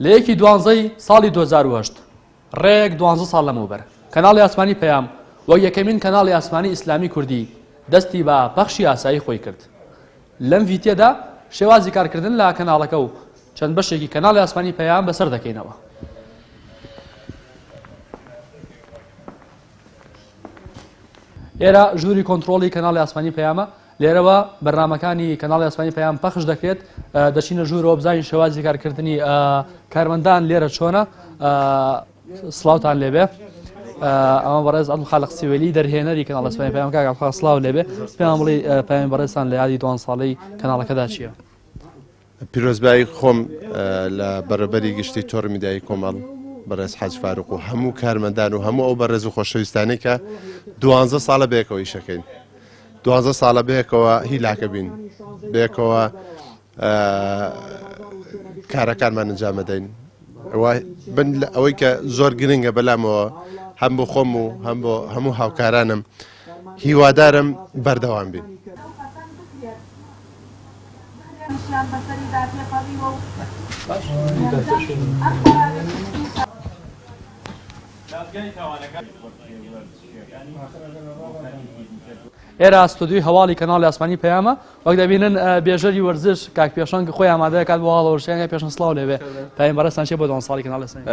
لە 12 ساڵی 2008 ڕێک 12 ساڵ لەمەوبەر کەناڵی ئاسمانی پەیام وەک یەکەمین کەناڵی ئاسمانی ئیسلامی کوردی دەستی بە پەخشی یاسایی خۆی کرد. لەم ڤیدیۆدا شێوازی کارکردن لە کەناڵەکە و چەند بەشێکی کەناڵی ئاسمانی پەیام بەسەر دەکەینەوە. ئێرە ژووری کۆنتڕۆڵی کەناڵی ئاسمانی پەیامە. لێرەوە بەرنامەکانی کەناڵی ئاسمانی پەیام پەخش دەکرێت، دەچینە ژوورەوە بزانین شێوازی کارکردنی کارمەندان لێرە چۆنە. سڵاوتان لێبێ. ئەمە بەڕێز ئەم خاڵق سیوێلی دەرهێنەری کەناڵی ئاسمانی پەیام کاکە سڵاو لێبێ. پێم بڵێ پەیامی بەڕێزتان لە یادی 2 ساڵەی کەناڵەکەدا چییە؟ پیرۆزبایی خۆم لە بەڕێبەری گشتی تۆڕ میدیایی کۆمەڵ بەڕێز حەج فاروق و هەموو کارمەندان و هەموو ئەو بەڕێز و خۆشەویستانەی کە 12 ساڵە بەیەکەوە ئیشەکەین. 12 ساڵە بەیەکەوە هیلاکە بین، بەیەکەوە کارەکانمان ئەنجام دەدەین. ئەوەی کە زۆر گرنگە بەلامەوە هەم بۆ خۆم و هەم بۆ هەموو هاوکارانم هیوادارم بەردەوام بین. ئێرە ئەستودیۆی هەواڵی کەناڵی ئاسمانی پەیامە. وەک دەبینن بێژەری وەرزش کاک پێشەنگ خۆی ئامادەیە کات بۆ هەڵەوەرشیان پێشەنگ سڵاو لێبێ. پەیام بەڕێستان چێ بۆ 2 ساڵی کەناڵی ئاسمانی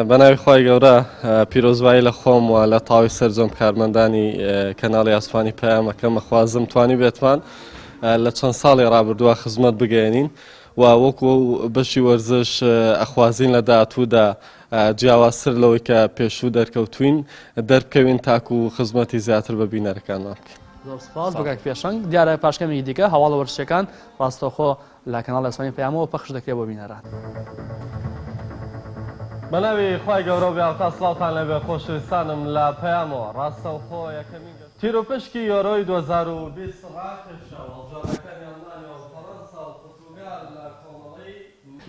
بەناوی خۆی گەورە پیرۆزبایی لە خۆم و لە تاوی سەرجەم کارمەندانی کەناڵی ئاسمانی پەیامەکەمە خوازم توانی بێتمان لە چەند ساڵی ڕابردووە خزمەت بگەێنین و وەکو بەشی وەرزش ئەخوازین لە داهاتوودا جیاوازتر لەوەی کە پێشوو دەرکەوتوین دەربکەوین تاکو و خزمەتی زیاتر بە بینەرەکانمان بکەین. زۆر سپاس بۆ کاک پێشەنگ. دیارە پاشکەمێکی دیکە هەواڵە وەرزشەکان ڕاستەوخۆ لە کەناڵی ئاسمانی پەیامەوە پەخش دەکرێت بۆ بینەران. بەناوی خی گەورە و بیاڵتا سڵاوتان لەبێ خۆشەویستانم لە پەیامەوە ڕاستەوخۆ یەکەمین تیرۆپشکی یۆرۆی 2020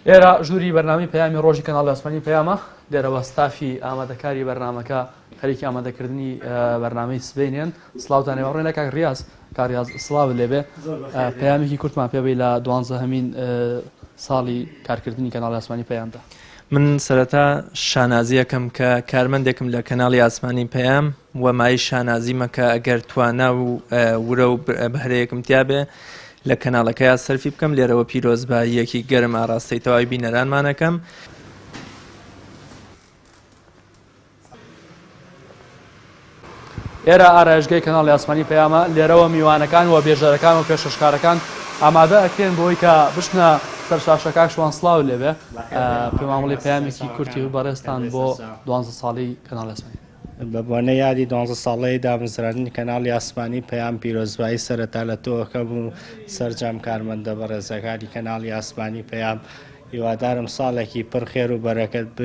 ئێرە ژووری بەرنامی پەیامی ڕۆژی کەناڵی ئاسمانی پەیامە. لێرەوە ستافی ئامادەکاری بەرنامەکە خەریکی ئامادەکردنی بەرنامەی سبەینێن. سڵاوتان لێبێ ڕێنە کاک ریاز کاریاز سڵاو لێبێ. پەیامێکی کورتمان پێ بێ لە 12هەمین ساڵی کارکردنی کەناڵی ئاسمانی پەیامدا. من سەرەتا شانازی یەکەم کە کارمەندێکم لە کەناڵی ئاسمانی پەیام و مای شانازیمە کە ئەگەر توانە و ورە و بەهرەیەکم تیا بێ لە کەناڵەکەی سەرفی بکەم. لێرەوە پیرۆزباییەکی گەرم ئاڕاستەی تەواوی بینەرانمانەکەم. ئێرە ئارایشگەی کەناڵی ئاسمانی پەیامە. لێرەوە میوانەکان و بێژەرەکان و پێشەشکارەکان ئامادە ئەکرێن بۆی کە بشنە سەر شاشەکە شوان سڵاو لێبێ. پێمامەڵی پەیامێکی کورتی بەڕێستان بۆ 12 ساڵی کەناڵی ئاسمانی بە بۆنە یادی 12 ساڵەی دامەزرانی کەناڵی ئاسمانی پەیام پیرۆزبایی سەرەتا لە تۆکەم و سەرجەم کارمەندە بەڕێزەکانی کەناڵی ئاسمانی پەیام هیوادارم ساڵێکی پڕ خێر و بەرەکەت ب.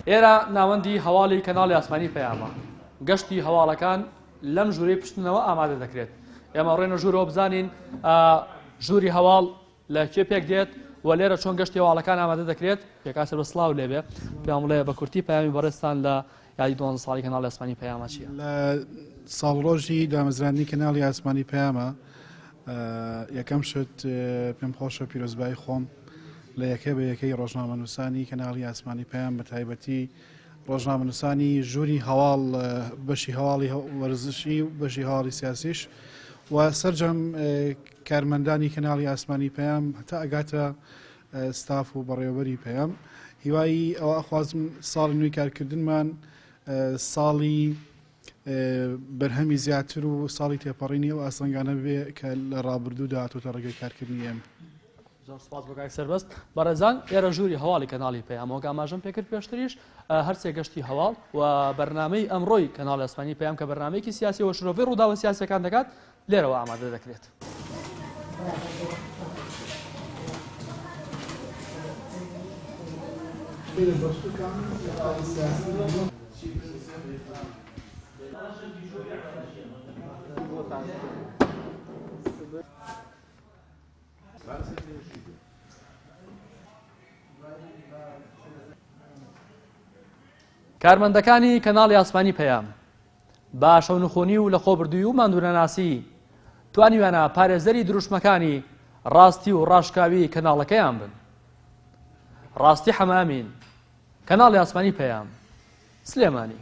ئێرە ناوەندی هەواڵی کەناڵی ئاسمانی پەیامە. گەشتی هەواڵەکان لەم ژوورەی پشتنەوە ئامادە دەکرێت. ئێمە ڕێنە ژوورەوە بزانین ژووری هەواڵ لە کێ پێک دێت و لێرە چۆن گەشتی هەواڵەکان ئامادە دەکرێت. پێکاسەر بە سڵاو لێبێ. پێم بڵێ بە کورتی پەیامی بەڕێستان لە یادی 12 ساڵی کەناڵی ئاسمانی پەیامە چییە؟ لە ساڵڕۆژی دامەزرانی کەناڵی ئاسمانی پەیامە یەکەم شت پێم خۆشە پیرۆزبایی خۆم لە یەکێ بە یەکەی ڕۆژنامەنووسانی کەناڵی ئاسمانی پەیام بە تایبەتی ڕۆژنامەنووسانی ژووری هەواڵ بەشی هەواڵی وەرزشی و بەشی هەواڵی سیاسیش و سەرجەم کارمەندانی کەناڵی ئاسمانی پەیام هەتا ئەگاتە ستاف و بەڕێوەبەری پەیام. هیوایی ئەوە ئەخوازم ساڵی نوێی کارکردنمان ساڵی بەرهەمی زیاتر و ساڵی تێپەڕینی و ئاسەنگانە بێ کە لە ڕابردوودا هاتوۆتە ڕێگەی کارکردنی ئێمە. زۆر سپاس بۆ کاک سەربەست. بەڕێزان ئێرە ژووری هەواڵی کەناڵی پەیامەوە ئاماژەم پێکرد پێشتریش هەرسێ گەشتی هەواڵ و بەرنامەی ئەمڕۆی کەناڵی ئاسمانی پەیام کە بەرنامەیەکی سیاسی و شرۆڤی ڕووداوە سیاسیەکان دەکات لێرەوە ئامادە دەکرێت. کارمەندەکانی کەناڵی ئاسمانی پەیام بە شەونخۆنی و لە خۆبردووی و ماندوورەناسی توانیوانە پارێزەری دروشمەکانی ڕاستی و ڕاشکاوی کەناڵەکەیان بن. ڕاستی حەمامین کەناڵی ئاسمانی پەیام سلێمانی.